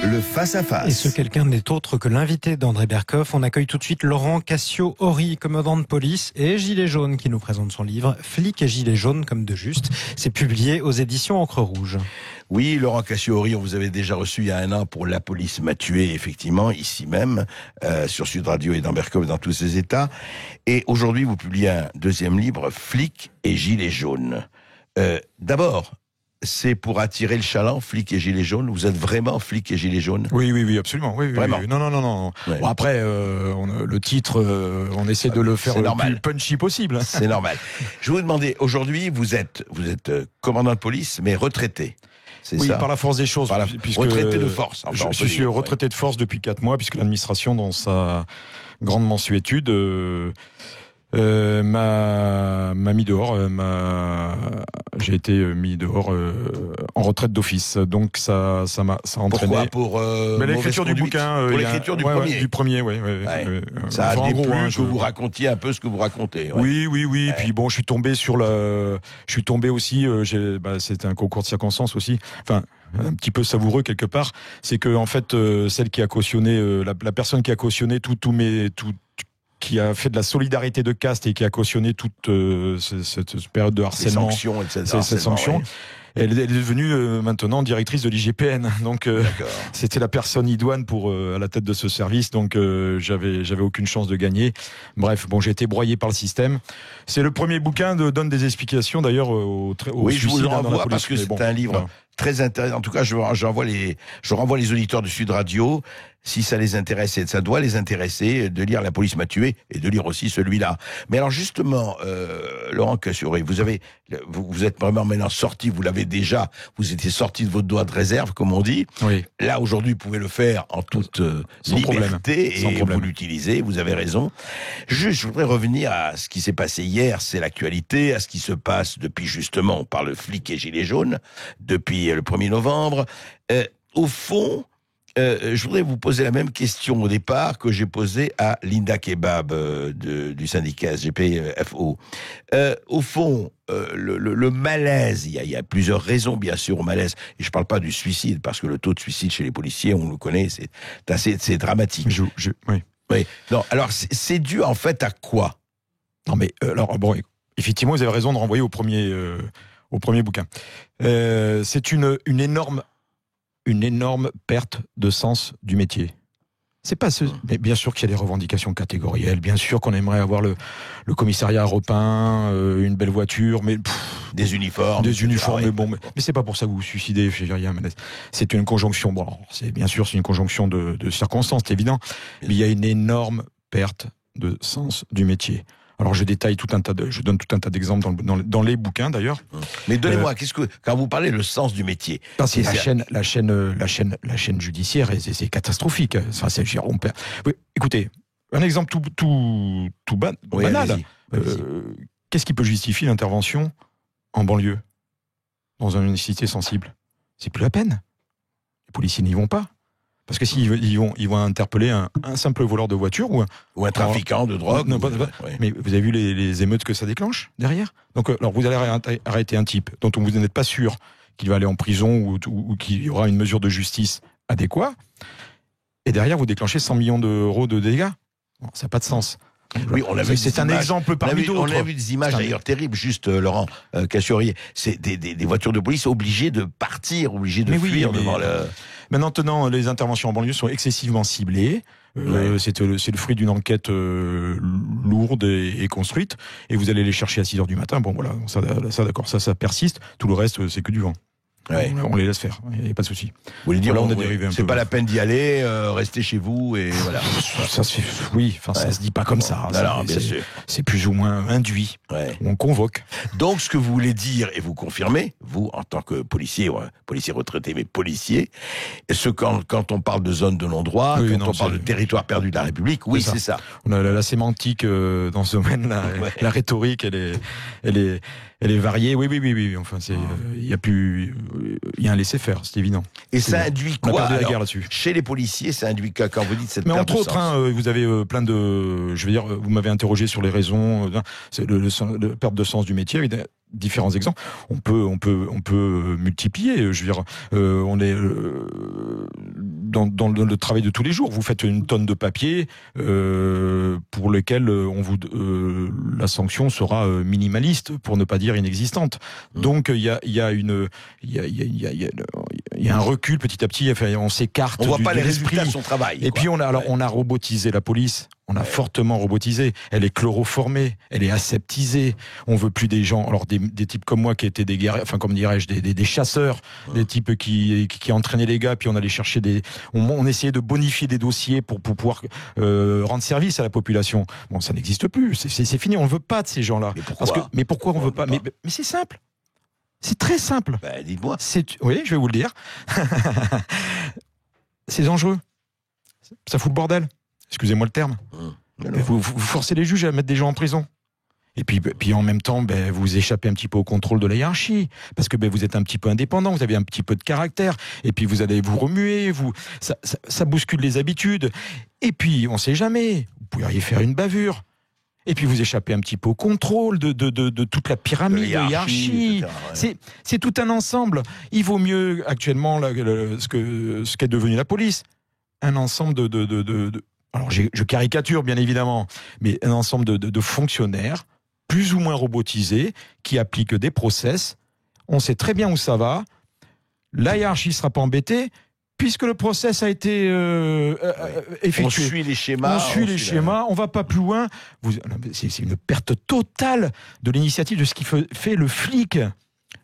Le face-à-face. Et ce quelqu'un n'est autre que l'invité d'André Berkoff. On accueille tout de suite Laurent Cassio-Horry, commandant de police et gilet jaune, qui nous présente son livre « Flic et gilet jaune comme de juste ». C'est publié aux éditions Encre Rouge. Oui, Laurent Cassio-Horry, on vous avait déjà reçu il y a 1 an pour La police m'a tué, effectivement, ici même, sur Sud Radio et dans Berkoff, dans tous ses états. Et aujourd'hui, vous publiez un 2e livre, Flic et gilet jaune. D'abord, c'est pour attirer le chaland, flic et gilet jaune. Vous êtes vraiment flic et gilet jaune? Oui, absolument. Oui, vraiment. Oui. Non. Ouais. Bon, après, le titre, on essaie de le faire le plus punchy possible. C'est normal. Je vais vous demander, aujourd'hui, vous êtes commandant de police, mais retraité. Oui, ça par la force des choses. Puisque retraité de force. Enfin, je suis retraité de force depuis 4 mois, puisque l'administration, dans sa grande mansuétude, m'a mis dehors. J'ai été mis dehors en retraite d'office. Donc ça m'a entraîné. Pourquoi? Pour l'écriture du bouquin. Pour l'écriture du premier. Oui. Ça a déplu que vous racontiez un peu ce que vous racontez. Ouais. Oui. Et puis bon, je suis tombé aussi. C'était un concours de circonstances aussi. Enfin, un petit peu savoureux quelque part. C'est que en fait, celle qui a cautionné, la personne qui a cautionné qui a fait de la solidarité de caste et qui a cautionné toute cette période de harcèlement, cette sanction. Oui. Elle est devenue maintenant directrice de l'IGPN. Donc c'était la personne idoine à la tête de ce service. Donc j'avais aucune chance de gagner. Bref, bon, j'ai été broyé par le système. C'est le premier bouquin donne des explications d'ailleurs au oui, suicide. Je vous le renvoie dans la police, parce que c'est un livre très intéressant. En tout cas, je renvoie les auditeurs de Sud Radio. Si ça les intéresse, et ça doit les intéresser, de lire La police m'a tué et de lire aussi celui-là. Mais alors justement, Laurent Cassio-Horry, vous êtes vraiment maintenant sorti, vous étiez sorti de votre doigt de réserve, comme on dit. Oui. Là, aujourd'hui, vous pouvez le faire en toute liberté et vous l'utilisez, vous avez raison. Juste, je voudrais revenir à ce qui s'est passé hier, c'est l'actualité, à ce qui se passe depuis justement, on parle flic et gilet jaune, depuis le 1er novembre. Au fond, je voudrais vous poser la même question au départ que j'ai posée à Linda Kebab du syndicat SGPFO. Au fond, le malaise, il y a plusieurs raisons bien sûr au malaise, et je parle pas du suicide, parce que le taux de suicide chez les policiers, on le connaît, c'est dramatique. Oui. Non, alors c'est dû en fait à quoi? Non mais alors bon, effectivement, vous avez raison de renvoyer au premier bouquin. C'est une énorme perte de sens du métier. C'est pas mais bien sûr qu'il y a des revendications catégorielles, bien sûr qu'on aimerait avoir le commissariat repeint, une belle voiture, mais des uniformes, mais bon, mais c'est pas pour ça que vous vous suicidez. C'est une conjonction. Bon, c'est une conjonction de circonstances, c'est évident, mais il y a une énorme perte de sens du métier. Alors je donne tout un tas d'exemples dans les bouquins d'ailleurs. Mais donnez-moi, quand vous parlez le sens du métier, la chaîne judiciaire, c'est catastrophique. Ça, écoutez, un exemple tout banal. Qu'est-ce qui peut justifier l'intervention en banlieue, dans une cité sensible? C'est plus la peine. Les policiers n'y vont pas. Parce que s'ils vont interpeller un simple voleur de voiture ou un trafiquant de drogue. Mais vous avez vu les émeutes que ça déclenche derrière? Donc, alors vous allez arrêter un type dont vous n'êtes pas sûr qu'il va aller en prison ou qu'il y aura une mesure de justice adéquate. Et derrière, vous déclenchez 100 millions d'euros de dégâts. Bon, ça n'a pas de sens. Oui, c'est un exemple parmi d'autres. On a vu des images d'ailleurs terribles, juste Laurent Cassio-Horry. C'est des voitures de police obligées de partir, obligées de fuir devant le... Maintenant, les interventions en banlieue sont excessivement ciblées. C'est le fruit d'une enquête lourde et construite. Et vous allez les chercher à 6h du matin. Bon, voilà, ça d'accord, ça persiste. Tout le reste, c'est que du vent. On les laisse faire, il n'y a pas de souci. Vous voulez dire, on a dérivé un peu. C'est pas la peine d'y aller, restez chez vous et voilà. Ça se fait, ça se dit pas comme ça. Bien sûr. C'est plus ou moins induit. On convoque. Donc, ce que vous voulez dire, et vous confirmez, vous, en tant que policier retraité, mais policier, quand on parle de zone de non-droit, quand on parle de territoire perdu de la République, c'est ça. On a la sémantique dans ce domaine-là, la rhétorique, elle est variée. Oui. Enfin, il y a un laisser-faire, c'est évident. Et ça induit quoi la guerre là-dessus. Chez les policiers, ça induit quoi quand vous dites cette perte de sens? Mais entre autres, vous avez plein de... Je veux dire, vous m'avez interrogé sur les raisons, le perte de sens du métier, avec différents exemples. On peut multiplier. Je veux dire, dans le travail de tous les jours. Vous faites une tonne de papier pour lequel la sanction sera minimaliste, pour ne pas dire inexistante. Donc il y a un recul petit à petit. Enfin, on s'écarte. On voit pas les l'esprit. résultats de son travail. Et puis on a robotisé la police. On a fortement robotisé. Elle est chloroformée, elle est aseptisée. On veut plus des gens, alors des types comme moi qui étaient des guerriers, enfin comme dirais-je, des chasseurs, des types qui entraînaient les gars, puis on allait chercher on essayait de bonifier des dossiers pour pouvoir rendre service à la population. Bon, ça n'existe plus. C'est fini. On ne veut pas de ces gens-là. Mais pourquoi on veut pas? Mais c'est simple. C'est très simple. Dites-moi. Oui, je vais vous le dire. C'est dangereux. Ça fout le bordel. Excusez-moi le terme. Vous forcez les juges à mettre des gens en prison. Et puis en même temps, vous échappez un petit peu au contrôle de la hiérarchie, parce que vous êtes un petit peu indépendant, vous avez un petit peu de caractère, et puis vous allez vous remuer, ça bouscule les habitudes. Et puis, on ne sait jamais, vous pourriez faire une bavure. Et puis vous échappez un petit peu au contrôle de toute la pyramide de hiérarchie. C'est tout un ensemble. Il vaut mieux actuellement ce qu'est devenu la police. Un ensemble alors je caricature bien évidemment, mais un ensemble de fonctionnaires plus ou moins robotisés qui appliquent des process. On sait très bien où ça va. La hiérarchie ne sera pas embêtée puisque le process a été effectué. On suit les schémas. On va pas plus loin. C'est une perte totale de l'initiative de ce qui fait le flic.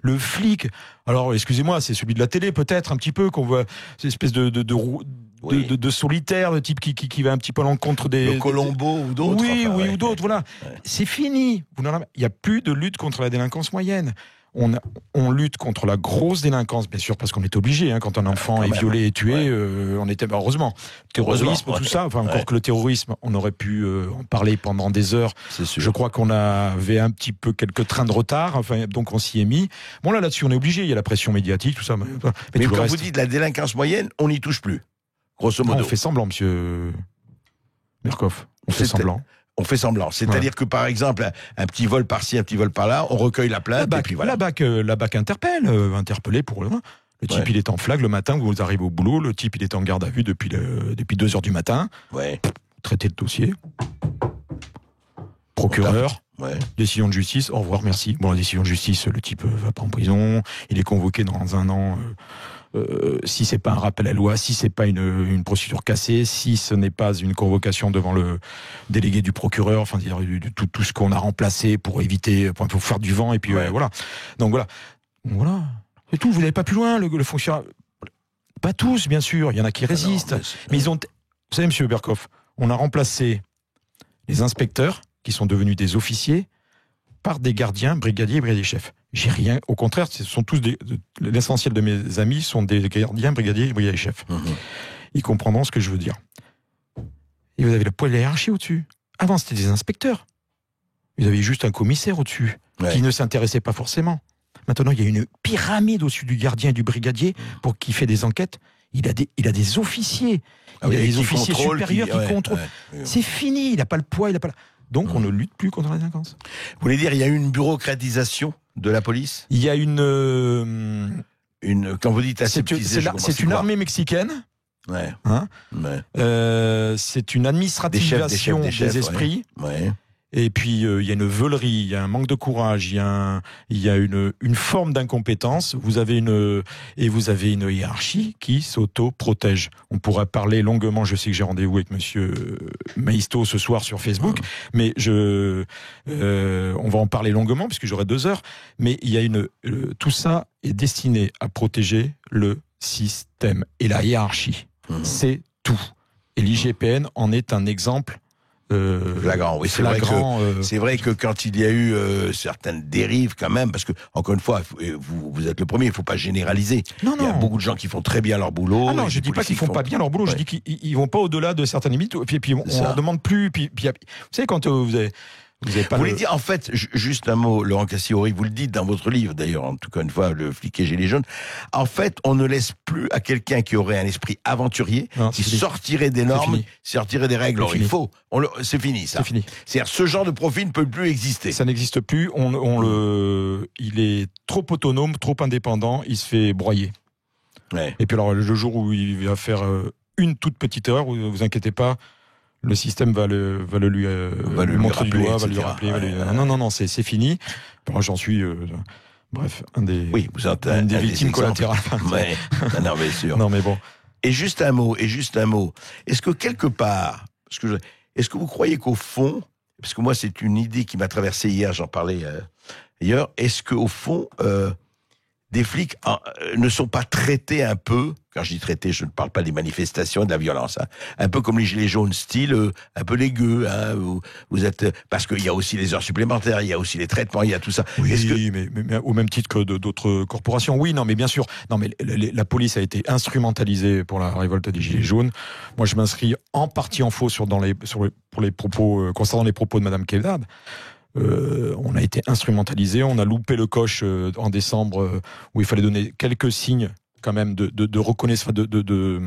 Le flic, alors excusez-moi, c'est celui de la télé peut-être un petit peu qu'on voit, cette espèce de solitaire, de type qui va un petit peu à l'encontre des... Le Colombo ou d'autres. Ou d'autres, voilà. Ouais. C'est fini. Il n'y a plus de lutte contre la délinquance moyenne. On lutte contre la grosse délinquance, bien sûr, parce qu'on est obligé. Quand un enfant est violé et tué, on était heureusement. Terrorisme, tout ça. Enfin, encore que le terrorisme, on aurait pu en parler pendant des heures. Je crois qu'on avait un petit peu quelques trains de retard. Enfin, donc on s'y est mis. Bon là-dessus, on est obligé. Il y a la pression médiatique, tout ça. Mais quand vous dites la délinquance moyenne, on n'y touche plus. Grosso modo. On fait semblant, monsieur Berkoff. On fait semblant. On fait semblant. C'est-à-dire que, par exemple, un petit vol par-ci, un petit vol par-là, on recueille la plainte, et puis voilà. La BAC interpelle, interpellé pour le... Le type, il est en flag le matin, vous arrivez au boulot, le type, il est en garde à vue depuis 2h du matin. Traitez le dossier. Procureur. Décision de justice, au revoir, merci. Bon, la décision de justice, le type va pas en prison, il est convoqué dans un an... si c'est pas un rappel à la loi, si c'est pas une procédure cassée, si ce n'est pas une convocation devant le délégué du procureur, enfin tout ce qu'on a remplacé pour éviter, pour faire du vent, et puis voilà. Donc voilà. Et tout, vous n'allez pas plus loin, le fonctionnaire. Pas tous, bien sûr, il y en a qui résistent. Mais ils ont. Vous savez, monsieur Berkoff, on a remplacé les inspecteurs, qui sont devenus des officiers, par des gardiens, brigadiers et brigadiers-chefs. J'ai rien, au contraire, ce sont tous l'essentiel de mes amis sont des gardiens, brigadiers et brigadiers-chefs. Ils comprendront ce que je veux dire. Et vous avez le poids de la hiérarchie au-dessus. Avant, c'était des inspecteurs. Vous avez juste un commissaire au-dessus, qui ne s'intéressait pas forcément. Maintenant, il y a une pyramide au-dessus du gardien et du brigadier pour qui fait des enquêtes. Il a des officiers. Il a des officiers supérieurs qui contrôlent. C'est fini, il n'a pas le poids, il n'a pas... Donc, on ne lutte plus contre la délinquance. Vous voulez dire, il y a eu une bureaucratisation de la police ? Il y a quand vous dites aseptisée, c'est une armée mexicaine. C'est une administratisation des esprits. Et puis il y a une veulerie, il y a un manque de courage, il y a une forme d'incompétence. Vous avez une hiérarchie qui s'auto-protège. On pourra parler longuement. Je sais que j'ai rendez-vous avec monsieur Maisto ce soir sur Facebook, mais on va en parler longuement puisque j'aurai 2 heures. Mais il y a tout ça est destiné à protéger le système et la hiérarchie. C'est tout. Et l'IGPN en est un exemple. Flagrant, oui, c'est vrai que quand il y a eu certaines dérives quand même, parce que encore une fois, vous êtes le premier, il faut pas généraliser. Il y a beaucoup de gens qui font très bien leur boulot. Ah non, je dis pas qu'ils font pas bien leur boulot, je dis qu'ils vont pas au-delà de certaines limites. Puis on leur demande plus. Puis vous savez quand vous avez pas. Vous voulez dire, en fait, juste un mot, Laurent Cassis-Horry, vous le dites dans votre livre, d'ailleurs, en tout cas une fois, le flic et gilet jaune. En fait, on ne laisse plus à quelqu'un qui aurait un esprit aventurier, qui sortirait des normes, sortirait des règles. Alors, c'est fini, ça. C'est fini. C'est-à-dire, ce genre de profil ne peut plus exister. Ça n'existe plus. Il est trop autonome, trop indépendant. Il se fait broyer. Ouais. Et puis alors, le jour où il va faire une toute petite erreur, vous inquiétez pas, le système va lui montrer du doigt, va lui rappeler. Non, c'est fini. Alors, j'en suis... bref, une des victimes collatérales. Ouais. Non, mais sûr. Non, mais bon. Et juste un mot. Est-ce que quelque part, est-ce que vous croyez qu'au fond, parce que moi c'est une idée qui m'a traversé hier, j'en parlais ailleurs, est-ce qu'au fond, des flics ne sont pas traités un peu, quand je dis traités, je ne parle pas des manifestations et de la violence, hein, un peu comme les gilets jaunes, style un peu les gueux, hein, vous êtes, parce qu'il y a aussi les heures supplémentaires, il y a aussi les traitements, il y a tout ça. Oui, mais au même titre que d'autres corporations, oui, non, mais bien sûr, non, mais la police a été instrumentalisée pour la révolte des gilets jaunes. Moi, je m'inscris en partie en faux pour les propos concernant les propos de Madame Kebab. On a été instrumentalisé, on a loupé le coche en décembre où il fallait donner quelques signes quand même de reconnaissance, de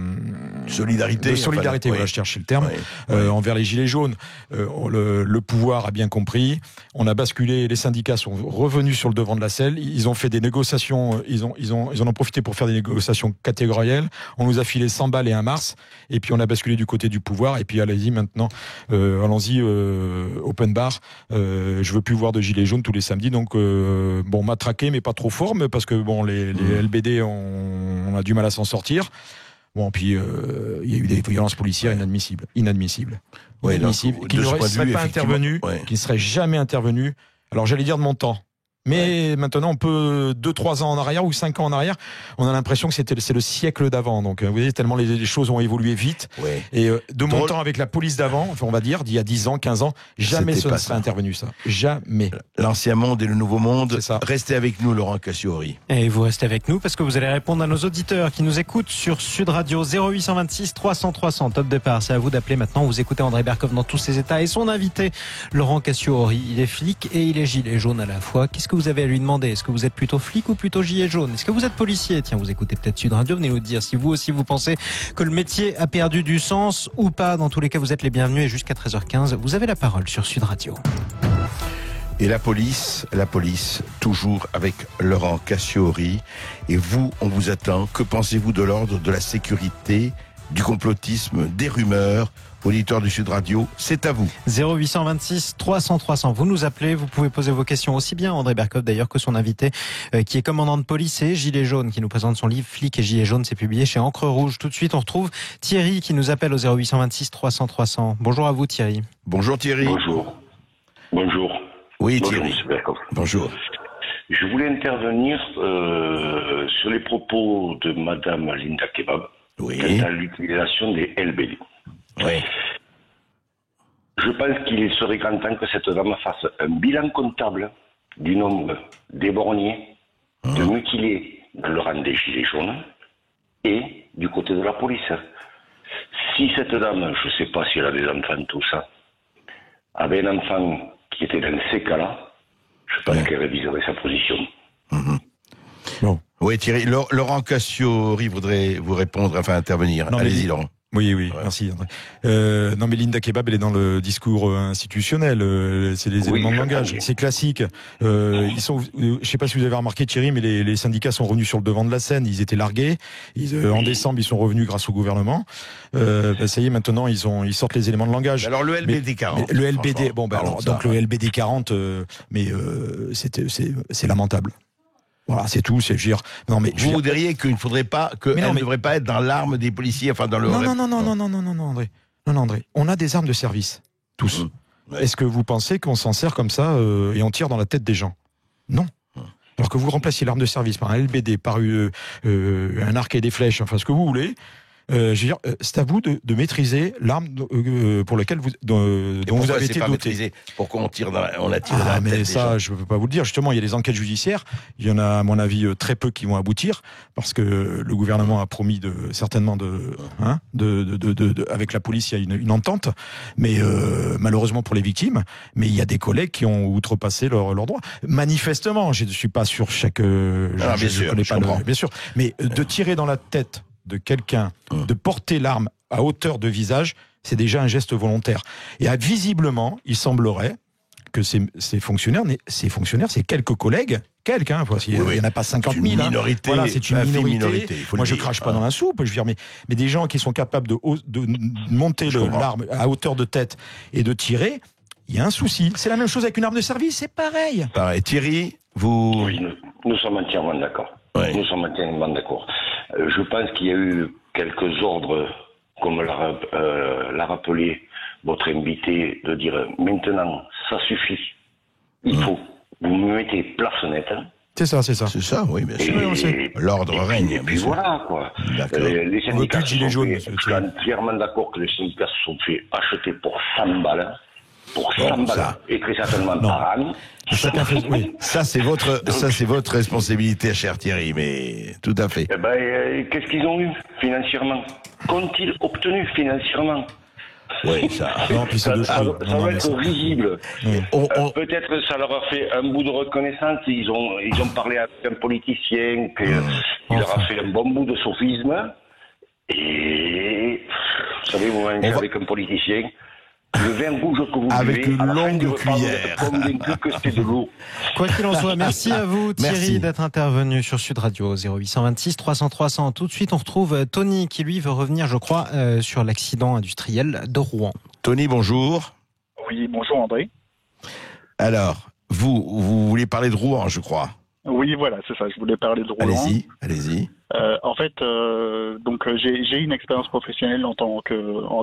solidarité. De solidarité, voilà, je cherchais le terme, envers les gilets jaunes. Le pouvoir a bien compris. On a basculé, les syndicats sont revenus sur le devant de la scène. Ils ont fait des négociations, ils en ont profité pour faire des négociations catégorielles. On nous a filé 100 balles et 1 mars. Et puis on a basculé du côté du pouvoir. Et puis allez-y maintenant, allons-y, open bar. Je veux plus voir de gilets jaunes tous les samedis. Donc bon, matraqué, mais pas trop fort, mais parce que bon, les LBD on a du mal à s'en sortir. Bon, puis il y a eu des violences policières inadmissibles. Qui ne seraient jamais intervenues. Alors j'allais dire de mon temps. Mais maintenant, on peut 2-3 ans en arrière ou 5 ans en arrière, on a l'impression que c'est le siècle d'avant. Donc, vous voyez, tellement les choses ont évolué vite. Ouais. Et de mon temps avec la police d'avant, enfin, on va dire, d'il y a 10 ans, 15 ans, jamais ce ne serait intervenu, ça. Jamais. L'ancien monde et le nouveau monde. Restez avec nous, Laurent Cassio-Horry. Et vous restez avec nous parce que vous allez répondre à nos auditeurs qui nous écoutent sur Sud Radio 0826 300 300. Top départ. C'est à vous d'appeler maintenant. Vous écoutez André Berkoff dans tous ses états et son invité, Laurent Cassio-Horry. Il est flic et il est gilet jaune à la fois. Qu'est-ce que vous avez à lui demander? Est-ce que vous êtes plutôt flic ou plutôt gilet jaune? Est-ce que vous êtes policier? Tiens, vous écoutez peut-être Sud Radio, venez nous dire si vous aussi vous pensez que le métier a perdu du sens ou pas. Dans tous les cas, vous êtes les bienvenus et jusqu'à 13h15, vous avez la parole sur Sud Radio. Et la police, toujours avec Laurent Cassio-Horry. Et vous, on vous attend. Que pensez-vous de l'ordre, de la sécurité, du complotisme, des rumeurs? Auditeur du Sud Radio, c'est à vous. 0826 300 300. Vous nous appelez, vous pouvez poser vos questions aussi bien André Berkoff d'ailleurs que son invité qui est commandant de police et gilet jaune qui nous présente son livre Flic et gilet jaune, c'est publié chez Encre Rouge. Tout de suite, on retrouve Thierry qui nous appelle au 0826 300 300. Bonjour à vous Thierry. Bonjour Thierry. Bonjour. Oui Bonjour, Thierry. Bonjour. Je voulais intervenir sur les propos de Madame Linda Kebab quant à l'utilisation des LBD. Oui. Je pense qu'il serait grand temps que cette dame fasse un bilan comptable du nombre d'éborgnés, de mutilés dans le rang des gilets jaunes et du côté de la police. Si cette dame, je ne sais pas si elle a des enfants, tout ça, avait un enfant qui était dans ces cas-là, je pense qu'elle réviserait sa position. Bon. Oui Thierry, Laurent Cassio-Horry voudrait vous répondre, enfin intervenir. Allez-y Laurent. Oui, merci André. Non mais Linda Kebab, elle est dans le discours institutionnel, c'est les éléments de langage, c'est classique. Je sais pas si vous avez remarqué Thierry, mais les syndicats sont revenus sur le devant de la scène, ils étaient largués. En décembre, ils sont revenus grâce au gouvernement. Ça y est, maintenant ils sortent les éléments de langage. Alors le LBD 40. Le LBD, donc le LBD 40, c'est lamentable. Voilà, c'est tout. Non, mais vous diriez qu'il ne faudrait pas, ne devrait pas être dans l'arme des policiers, enfin dans le. Non, André. On a des armes de service, tous. Ouais. Est-ce que vous pensez qu'on s'en sert comme ça et on tire dans la tête des gens? Non. Alors que vous remplaciez l'arme de service par un LBD, par un arc et des flèches, enfin ce que vous voulez. C'est à vous de maîtriser l'arme pour laquelle dont vous avez été doté. Pourquoi on attire dans la tête mais ça, je ne peux pas vous le dire. Justement, il y a des enquêtes judiciaires. Il y en a, à mon avis, très peu qui vont aboutir parce que le gouvernement a promis certainement avec la police, il y a une entente. Mais malheureusement pour les victimes, mais il y a des collègues qui ont outrepassé leurs droits. Manifestement, je ne suis pas sur chaque. Bien sûr. Mais de tirer dans la tête de quelqu'un, de porter l'arme à hauteur de visage, c'est déjà un geste volontaire. Et visiblement, il semblerait que ces fonctionnaires, c'est quelques collègues, il n'y en a pas 50 000. C'est une minorité. Voilà, c'est une minorité. Moi, je crache pas dans la soupe. Je veux dire, mais des gens qui sont capables de monter l'arme à hauteur de tête et de tirer, il y a un souci. C'est la même chose avec une arme de service, c'est pareil. Pareil. Thierry, vous... Oui, nous sommes entièrement d'accord. Oui. Nous sommes entièrement d'accord. Je pense qu'il y a eu quelques ordres, comme l'a rappelé votre invité, de dire maintenant, ça suffit. Il faut. Vous me mettez place nette. C'est ça. C'est ça, oui, bien sûr. L'ordre règne. Et puis voilà, quoi. D'accord. Les syndicats plus de gilets jaunes, monsieur. Je suis entièrement d'accord que les syndicats se sont fait acheter pour 100 balles. Pour 100 balles. Et très certainement par an. Oui. Ça, c'est votre responsabilité, cher Thierry, mais tout à fait. Eh ben, qu'est-ce qu'ils ont eu financièrement? Qu'ont-ils obtenu financièrement? Oui, ça. Non, puis Ça va être risible. Peut-être ça leur a fait un bout de reconnaissance. Ils ont parlé avec un politicien qui leur a fait un bon bout de sophisme. Et vous savez, vous mangez avec un politicien. Le vin rouge que vous avec buvez, une longue cuillère. Vous êtes convaincu que c'est de l'eau. Quoi qu'il en soit, merci à vous Thierry d'être intervenu sur Sud Radio 0826 300 300. Tout de suite, on retrouve Tony qui lui veut revenir, je crois, sur l'accident industriel de Rouen. Tony, bonjour. Oui, bonjour André. Alors, vous voulez parler de Rouen, je crois. Oui, voilà, c'est ça. Je voulais parler de Rouen. Allez-y. En fait, j'ai une expérience professionnelle en tant que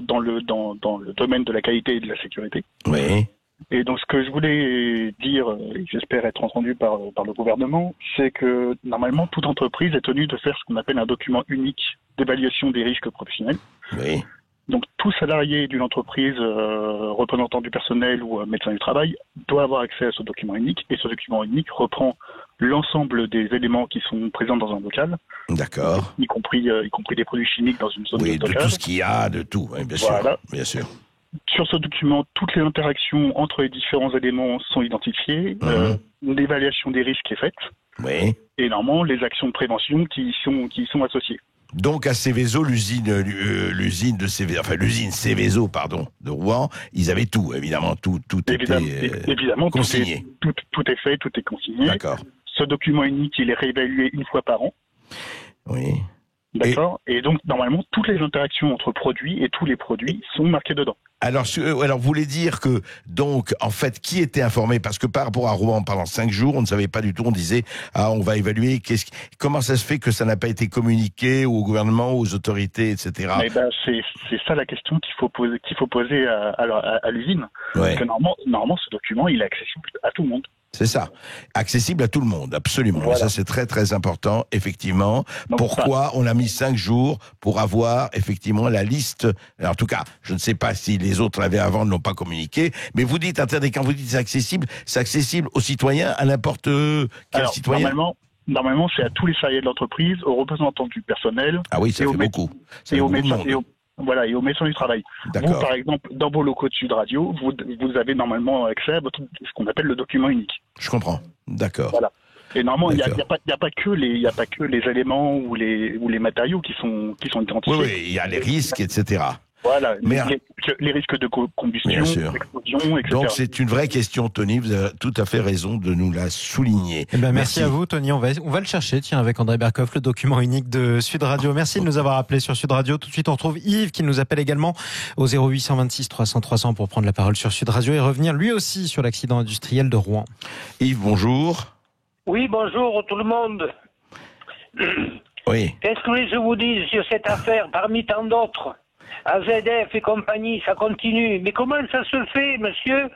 dans le domaine de la qualité et de la sécurité. Oui. Et donc, ce que je voulais dire, et j'espère être entendu par le gouvernement, c'est que normalement, toute entreprise est tenue de faire ce qu'on appelle un document unique d'évaluation des risques professionnels. Oui. Donc, tout salarié d'une entreprise, représentant du personnel ou médecin du travail, doit avoir accès à ce document unique. Et ce document unique reprend l'ensemble des éléments qui sont présents dans un local. D'accord. Y compris des produits chimiques dans une zone de stockage. Oui, de tout ce qu'il y a, de tout, bien voilà. sûr. Bien sûr. Sur ce document, toutes les interactions entre les différents éléments sont identifiées. L'évaluation des risques est faite. Oui. Et normalement, les actions de prévention qui y sont associées. Donc à Céveso, l'usine Céveso, de Rouen, ils avaient tout, évidemment, tout évidemment, consigné. Tout est fait, tout est consigné. D'accord. Ce document unique, il est réévalué une fois par an. Oui. D'accord. Et donc, normalement, toutes les interactions entre produits et tous les produits sont marqués dedans. Alors, vous voulez dire que, donc, en fait, qui était informé? Parce que par rapport à Rouen, pendant 5 jours, on ne savait pas du tout, on disait, on va évaluer, comment ça se fait que ça n'a pas été communiqué au gouvernement, aux autorités, etc. Eh ben, c'est ça la question qu'il faut poser à l'usine. Ouais. Parce que normalement, ce document, il est accessible à tout le monde. C'est ça. Accessible à tout le monde, absolument. Voilà. Ça, c'est très, très important, effectivement. Donc, pourquoi on a mis 5 jours pour avoir, effectivement, la liste. Alors, en tout cas, je ne sais pas si les autres l'avaient avant, ne l'ont pas communiqué. Mais vous dites, attendez, quand vous dites c'est accessible aux citoyens, à n'importe quel citoyen. Normalement, c'est à tous les salariés de l'entreprise, aux représentants du personnel. Ah oui, ça fait beaucoup. Et aux médecins. Et aux médecins du travail. Vous, par exemple, dans vos locaux de Sud Radio, vous avez normalement accès à ce qu'on appelle le document unique. Je comprends. D'accord. Voilà. Et normalement, il n'y a pas que les éléments ou les matériaux qui sont identifiés. Oui, il y a les risques, etc. Voilà, les risques de combustion, d'explosion, etc. Donc c'est une vraie question, Tony, vous avez tout à fait raison de nous la souligner. Merci à vous, Tony, on va le chercher, avec André Berkoff, le document unique de Sud Radio. Merci de nous avoir appelés sur Sud Radio. Tout de suite, on retrouve Yves qui nous appelle également au 0826 300 300 pour prendre la parole sur Sud Radio et revenir lui aussi sur l'accident industriel de Rouen. Yves, bonjour. Oui, bonjour tout le monde. Oui. Qu'est-ce que je vous dis sur cette affaire parmi tant d'autres? AZF et compagnie, ça continue. Mais comment ça se fait, monsieur,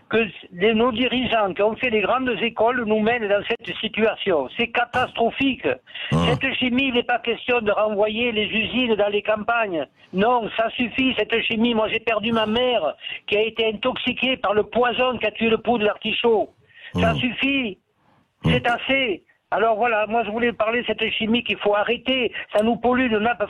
que nos dirigeants qui ont fait les grandes écoles nous mènent dans cette situation? C'est catastrophique. Cette chimie, il n'est pas question de renvoyer les usines dans les campagnes. Non, ça suffit, cette chimie. Moi, j'ai perdu ma mère qui a été intoxiquée par le poison qui a tué le pot de l'artichaut. Ça suffit. C'est assez. Alors voilà, moi je voulais parler de cette chimie qu'il faut arrêter. Ça nous pollue nos nappes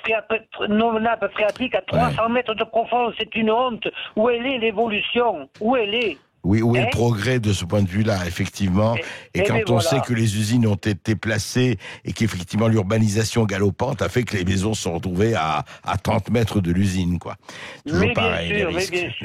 phréatiques à 300 mètres de profondeur. C'est une honte. Où elle est l'évolution? Où elle est? Oui, où est le progrès de ce point de vue-là, effectivement. Et quand on sait que les usines ont été placées et qu'effectivement l'urbanisation galopante a fait que les maisons se sont retrouvées à 30 mètres de l'usine, quoi. Toujours pareil, les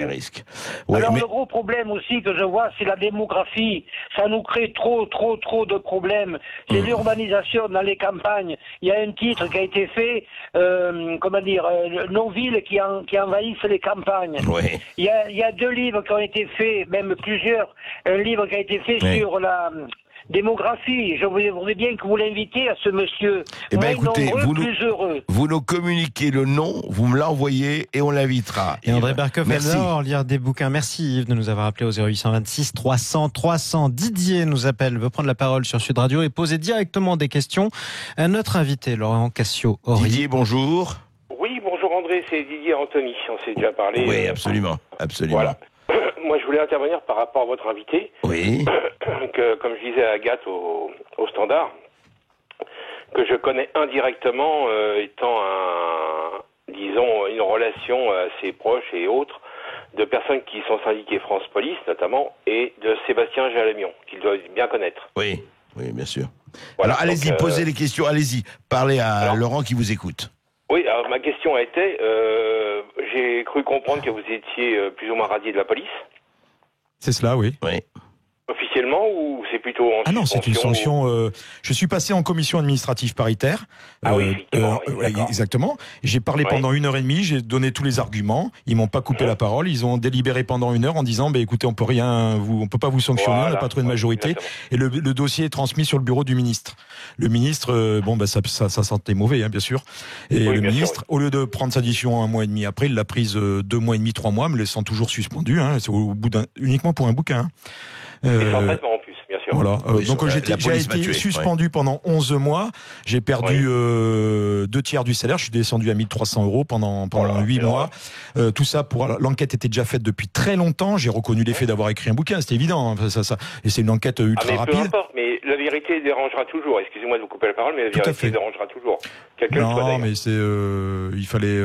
risques. Ouais, alors le gros problème aussi que je vois, c'est la démographie. Ça nous crée trop de problèmes. C'est l'urbanisation dans les campagnes. Il y a un titre qui a été fait, nos villes qui envahissent les campagnes. Ouais. Il y a 2 livres qui ont été faits, même plusieurs. Un livre qui a été fait sur la démographie. Je voudrais bien que vous l'invitiez à ce monsieur. Eh bien, écoutez, plus heureux. Vous nous communiquez le nom, vous me l'envoyez et on l'invitera. Et André Berkoff adore lire des bouquins. Merci Yves de nous avoir appelé au 0826 300 300. Didier nous appelle, veut prendre la parole sur Sud Radio et poser directement des questions à notre invité, Laurent Cassio-Ory. Didier, bonjour. Oui, bonjour André, c'est Didier Anthony. On s'est déjà parlé. Oui, absolument. Voilà. Moi, je voulais intervenir par rapport à votre invité. Oui. Que, comme je disais à Agathe au Standard, que je connais indirectement, étant une relation assez proche et autre de personnes qui sont syndiquées France Police, notamment, et de Sébastien Jalamion, qu'il doit bien connaître. Oui, bien sûr. Voilà, alors, allez-y, posez les questions, allez-y. Parlez à Laurent qui vous écoute. Oui, alors ma question a été, j'ai cru comprendre que vous étiez plus ou moins radié de la police. C'est cela, oui. Oui. Officiellement ou c'est plutôt en non, c'est une sanction. Je suis passé en commission administrative paritaire. Oui, exactement. J'ai parlé pendant 1h30, j'ai donné tous les arguments. Ils m'ont pas coupé la parole. Ils ont délibéré pendant 1 heure en disant, écoutez, on peut pas vous sanctionner, on n'a pas trouvé de majorité. Exactement. Et le dossier est transmis sur le bureau du ministre. Le ministre, ça sentait mauvais, hein, bien sûr. Et le ministre, au lieu de prendre sa décision 1 mois et demi après, il l'a prise 2 mois et demi, 3 mois, me laissant toujours suspendu. Hein, c'est uniquement pour un bouquin. Et sans traitement en plus, bien sûr. Voilà. Donc j'ai été suspendu pendant 11 mois. J'ai perdu 2 tiers du salaire. Je suis descendu à 1 300 € pendant 8 mois. Tout ça l'enquête était déjà faite depuis très longtemps. J'ai reconnu les faits d'avoir écrit un bouquin. C'était évident. Et c'est une enquête ultra rapide. Peu importe, mais la vérité dérangera toujours. Excusez-moi de vous couper la parole, mais la vérité dérangera toujours. Non, mais il fallait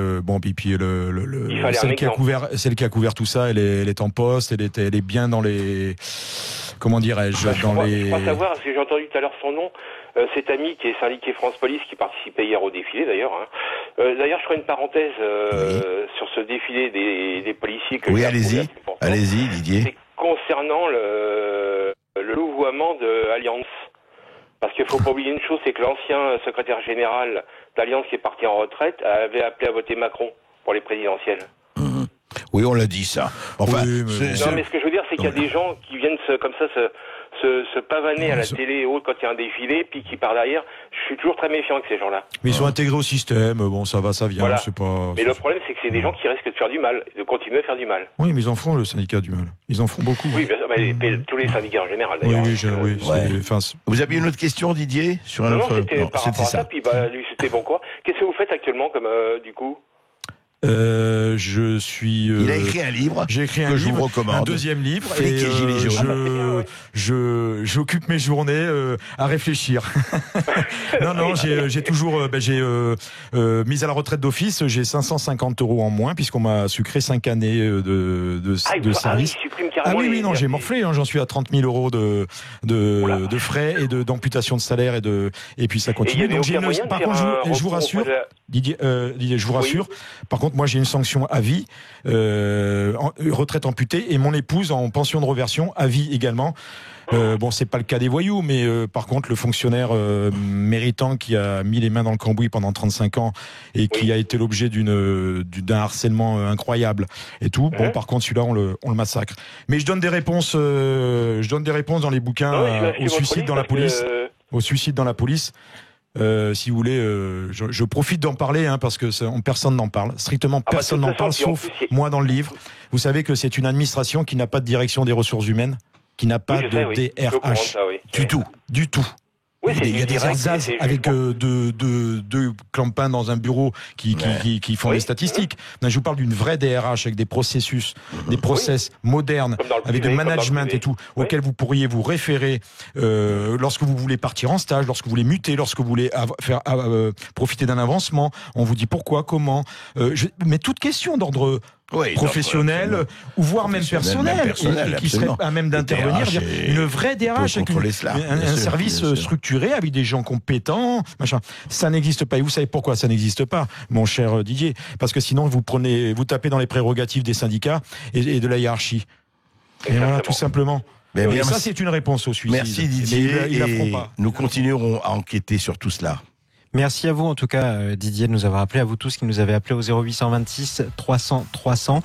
celle qui a couvert tout ça, elle est en poste, elle est bien dans les, comment dirais-je, je crois savoir, parce que j'ai entendu tout à l'heure son nom, cet ami qui est syndiqué France Police, qui participait hier au défilé d'ailleurs. D'ailleurs, je ferai une parenthèse sur ce défilé des policiers que allez-y Didier. C'est concernant le louvoiement de Alliance. Parce qu'il faut pas oublier une chose, c'est que l'ancien secrétaire général d'Alliance qui est parti en retraite avait appelé à voter Macron pour les présidentielles. Oui, on l'a dit ça. Enfin, mais ce que je veux dire, c'est qu'il y a des gens qui viennent se pavaner à la télé et autres quand il y a un défilé, puis qui par derrière. Je suis toujours très méfiant avec ces gens-là. Mais ils sont intégrés au système. Bon, ça va, ça vient. Voilà. C'est pas. Mais le problème, c'est que c'est des gens qui risquent de faire du mal, de continuer à faire du mal. Oui, mais ils en font le syndicat du mal. Ils en font beaucoup. Oui, bien sûr, mais tous les syndicats en général. D'ailleurs. Vous aviez une autre question, Didier, sur un autre. C'était par rapport à ça. Puis lui, c'était bon quoi. Qu'est-ce que vous faites actuellement comme du coup? Je suis. Il a écrit un livre. J'ai écrit un livre, je vous recommande. Un deuxième livre. Flic et Gilets jaunes. J'occupe mes journées à réfléchir. non, j'ai toujours, mis à la retraite d'office, j'ai 550 € en moins puisqu'on m'a sucré 5 années de service. Oui, non, j'ai morflé. J'en suis à 30 000 € de frais et d'amputation de salaire et puis ça continue. Donc par contre, je vous rassure, Didier, je vous rassure. Par contre, moi, j'ai une sanction à vie, retraite amputée, et mon épouse en pension de réversion à vie également. C'est pas le cas des voyous, mais par contre, le fonctionnaire méritant qui a mis les mains dans le cambouis pendant 35 ans et qui a été l'objet d'un harcèlement incroyable et tout. Bon, par contre, celui-là, on le massacre. Mais je donne des réponses dans les bouquins au suicide dans la police. Au suicide dans la police. Si vous voulez, je profite d'en parler parce que personne n'en parle. Strictement personne n'en parle, sauf moi dans le livre. Vous savez que c'est une administration qui n'a pas de direction des ressources humaines, qui n'a pas de DRH du tout. Oui, il y a des ersatz avec deux clampins dans un bureau qui font des statistiques. Non, je vous parle d'une vraie DRH avec des processus, des process modernes, avec du management et tout, auquel vous pourriez vous référer lorsque vous voulez partir en stage, lorsque vous voulez muter, lorsque vous voulez profiter d'un avancement. On vous dit pourquoi, comment. Mais toute question d'ordre professionnel ou voire même personnel et qui serait à même d'intervenir, une vraie DRH avec un service structuré avec des gens compétents, machin. Ça n'existe pas. Et vous savez pourquoi ça n'existe pas, mon cher Didier? Parce que sinon vous tapez dans les prérogatives des syndicats et de la hiérarchie. Et voilà, tout simplement. Et ça, c'est une réponse au suicide. Merci Didier. Nous continuerons à enquêter sur tout cela. Merci à vous en tout cas Didier de nous avoir appelé, à vous tous qui nous avez appelé au 0826 300 300.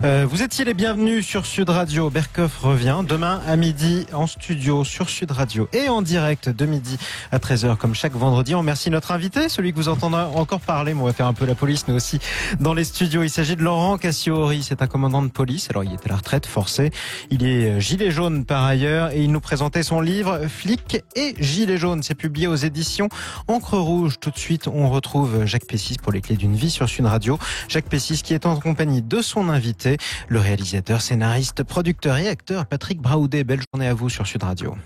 Vous étiez les bienvenus sur Sud Radio. Berkoff revient demain à midi en studio sur Sud Radio et en direct de midi à 13h comme chaque vendredi. On remercie notre invité, celui que vous entendez encore parler, mais on va faire un peu la police nous aussi dans les studios. Il s'agit de Laurent Cassio-Ory, c'est un commandant de police. Alors il était à la retraite forcée, il est gilet jaune par ailleurs et il nous présentait son livre Flic et gilet jaune. C'est publié aux éditions Encre Rouge. Tout de suite, on retrouve Jacques Pessis pour les clés d'une vie sur Sud Radio. Jacques Pessis qui est en compagnie de son invité, le réalisateur, scénariste, producteur et acteur Patrick Braoudet. Belle journée à vous sur Sud Radio.